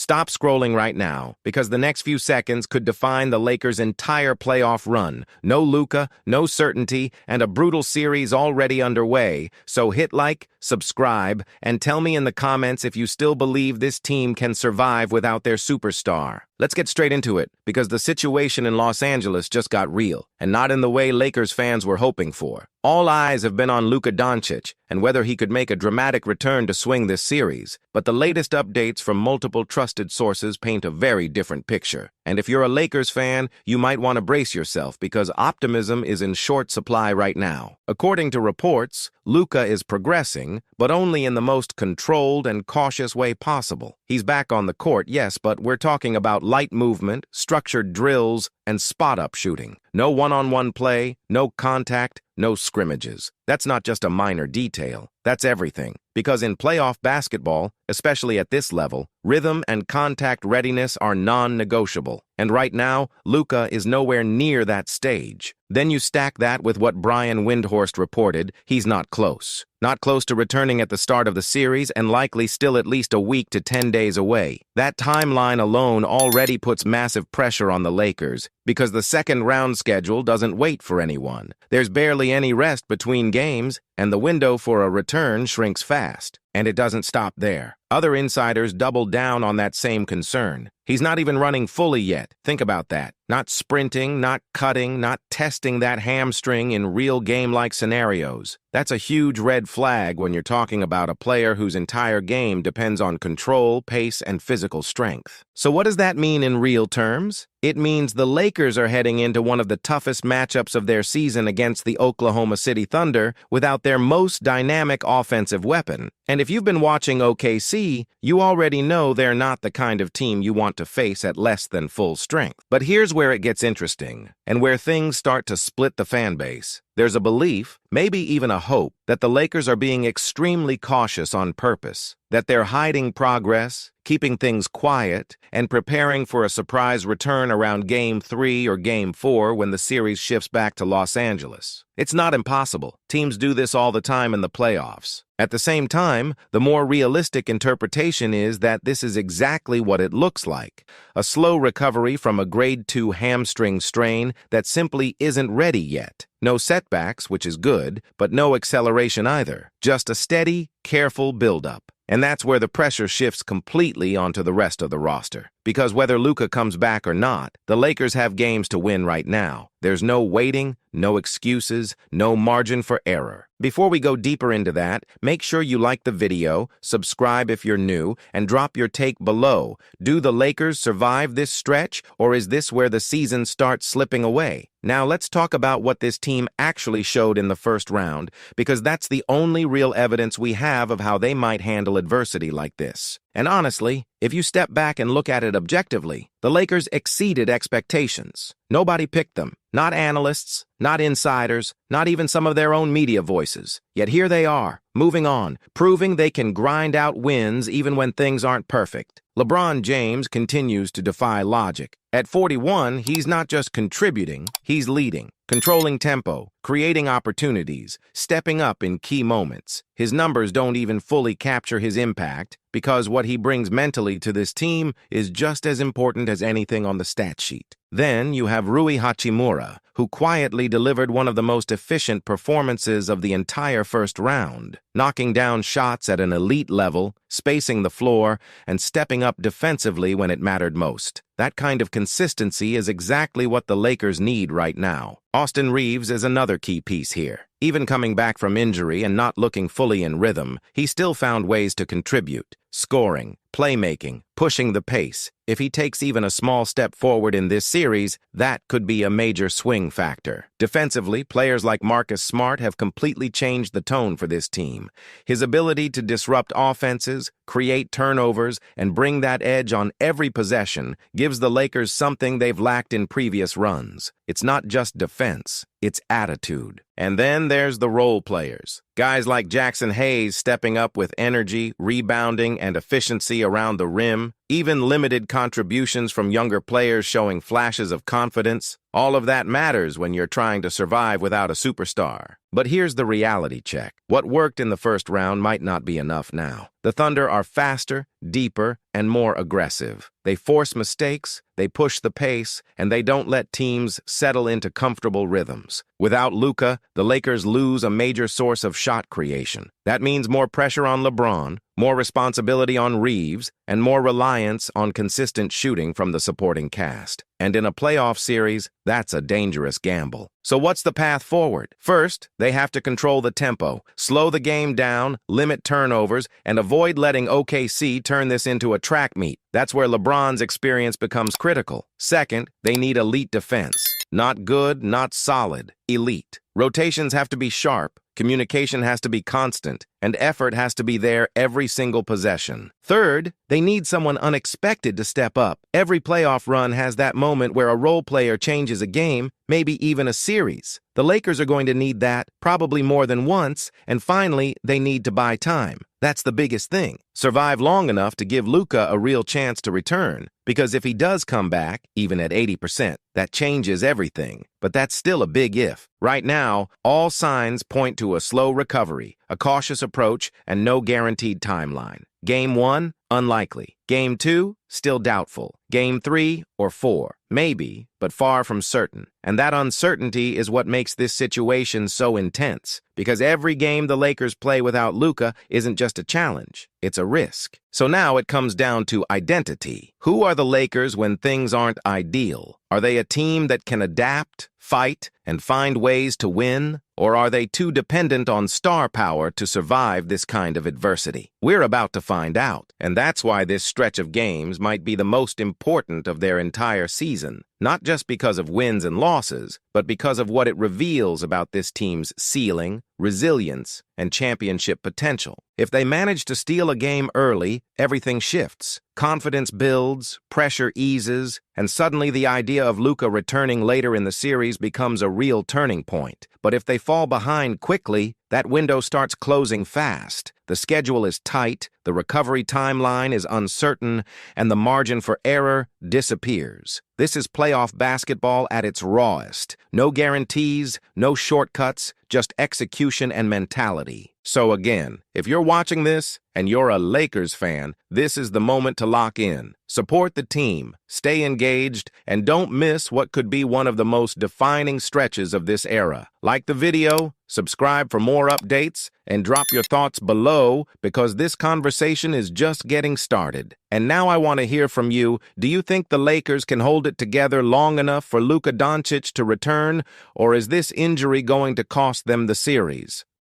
Stop scrolling right now, because the next few seconds could define the Lakers' entire playoff run. No Luka, no certainty, and a brutal series already underway. So hit like, subscribe, and tell me in the comments if you still believe this team can survive without their superstar. Let's get straight into it, because the situation in Los Angeles just got real, and not in the way Lakers fans were hoping for. All eyes have been on Luka DONČIĆ and whether he could make a dramatic return to swing this series, but the latest updates from multiple trusted sources paint a very different picture. And if you're a Lakers fan, you might want to brace yourself because optimism is in short supply right now. According to reports, Luka is progressing, but only in the most controlled and cautious way possible. He's back on the court, yes, but we're talking about light movement, structured drills, and spot-up shooting. No one-on-one play, no contact, no scrimmages. That's not just a minor detail. That's everything. Because in playoff basketball, especially at this level, rhythm and contact readiness are non-negotiable. And right now, Luka is nowhere near that stage. Then you stack that with what Brian Windhorst reported, he's not close. Not close to returning at the start of the series and likely still at least a week to 10 days away. That timeline alone already puts massive pressure on the Lakers because the second round schedule doesn't wait for anyone. There's barely any rest between games, and the window for a return shrinks fast. And it doesn't stop there. Other insiders doubled down on that same concern. He's not even running fully yet. Think about that. Not sprinting, not cutting, not testing that hamstring in real game-like scenarios. That's a huge red flag when you're talking about a player whose entire game depends on control, pace, and physical strength. So what does that mean in real terms? It means the Lakers are heading into one of the toughest matchups of their season against the Oklahoma City Thunder without their most dynamic offensive weapon. And if you've been watching OKC, you already know they're not the kind of team you want to face at less than full strength. But here's where it gets interesting, and where things start to split the fan base. There's a belief, maybe even a hope, that the Lakers are being extremely cautious on purpose, that they're hiding progress, keeping things quiet, and preparing for a surprise return around Game 3 or Game 4 when the series shifts back to Los Angeles. It's not impossible. Teams do this all the time in the playoffs. At the same time, the more realistic interpretation is that this is exactly what it looks like. A slow recovery from a grade 2 hamstring strain that simply isn't ready yet. No setbacks, which is good, but no acceleration either. Just a steady, careful buildup. And that's where the pressure shifts completely onto the rest of the roster. Because whether Luka comes back or not, the Lakers have games to win right now. There's no waiting, no excuses, no margin for error. Before we go deeper into that, make sure you like the video, subscribe if you're new, and drop your take below. Do the Lakers survive this stretch, or is this where the season starts slipping away? Now let's talk about what this team actually showed in the first round, because that's the only real evidence we have of how they might handle adversity like this. And honestly, if you step back and look at it objectively, the Lakers exceeded expectations. Nobody picked them. Not analysts, not insiders, not even some of their own media voices. Yet here they are, moving on, proving they can grind out wins even when things aren't perfect. LeBron James continues to defy logic. At 41, he's not just contributing, he's leading, controlling tempo, creating opportunities, stepping up in key moments. His numbers don't even fully capture his impact because what he brings mentally to this team is just as important as anything on the stat sheet. Then you have Rui Hachimura, who quietly delivered one of the most efficient performances of the entire first round, knocking down shots at an elite level, spacing the floor, and stepping up defensively when it mattered most. That kind of consistency is exactly what the Lakers need right now. Austin Reeves is another key piece here. Even coming back from injury and not looking fully in rhythm, he still found ways to contribute. Scoring, playmaking, pushing the pace. If he takes even a small step forward in this series, that could be a major swing factor. Defensively, players like Marcus Smart have completely changed the tone for this team. His ability to disrupt offenses, create turnovers, and bring that edge on every possession gives the Lakers something they've lacked in previous runs. It's not just defense, it's attitude. And then there's the role players. Guys like Jackson Hayes stepping up with energy, rebounding, and efficiency consistency around the rim, even limited contributions from younger players showing flashes of confidence, all of that matters when you're trying to survive without a superstar. But here's the reality check. What worked in the first round might not be enough now. The Thunder are faster, deeper, and more aggressive. They force mistakes, they push the pace, and they don't let teams settle into comfortable rhythms. Without Luka, the Lakers lose a major source of shot creation. That means more pressure on LeBron, more responsibility on Reeves, and more reliance on consistent shooting from the supporting cast. And in a playoff series, that's a dangerous gamble. So what's the path forward? First, they have to control the tempo, slow the game down, limit turnovers, and avoid letting OKC turn this into a track meet. That's where LeBron's experience becomes critical. Second, they need elite defense. Not good, not solid, elite. Rotations have to be sharp, communication has to be constant, and effort has to be there every single possession. Third, they need someone unexpected to step up. Every playoff run has that moment where a role player changes a game, maybe even a series. The Lakers are going to need that, probably more than once, and finally, they need to buy time. That's the biggest thing. Survive long enough to give Luka a real chance to return, because if he does come back, even at 80%, that changes everything. But that's still a big if. Right now, all signs point to a slow recovery, a cautious approach, and no guaranteed timeline. Game 1, unlikely. Game 2, still doubtful. Game 3 or 4, maybe, but far from certain. And that uncertainty is what makes this situation so intense, because every game the Lakers play without Luka isn't just a challenge, it's a risk. So now it comes down to identity. Who are the Lakers when things aren't ideal? Are they a team that can adapt, fight, and find ways to win? Or are they too dependent on star power to survive this kind of adversity? We're about to find out, and that's why this stretch of games might be the most important of their entire season. Not just because of wins and losses, but because of what it reveals about this team's ceiling, resilience, and championship potential. If they manage to steal a game early, everything shifts. Confidence builds, pressure eases, and suddenly the idea of Luka returning later in the series becomes a real turning point. But if they fall behind quickly, that window starts closing fast. The schedule is tight, the recovery timeline is uncertain, and the margin for error disappears. This is playoff basketball at its rawest. No guarantees, no shortcuts, just execution and mentality. So again, if you're watching this and you're a Lakers fan, this is the moment to lock in. Support the team, stay engaged, and don't miss what could be one of the most defining stretches of this era. Like the video, subscribe for more updates, and drop your thoughts below because this conversation is just getting started. And now I want to hear from you. Do you think the Lakers can hold it together long enough for Luka Doncic to return, or is this injury going to cost them the series?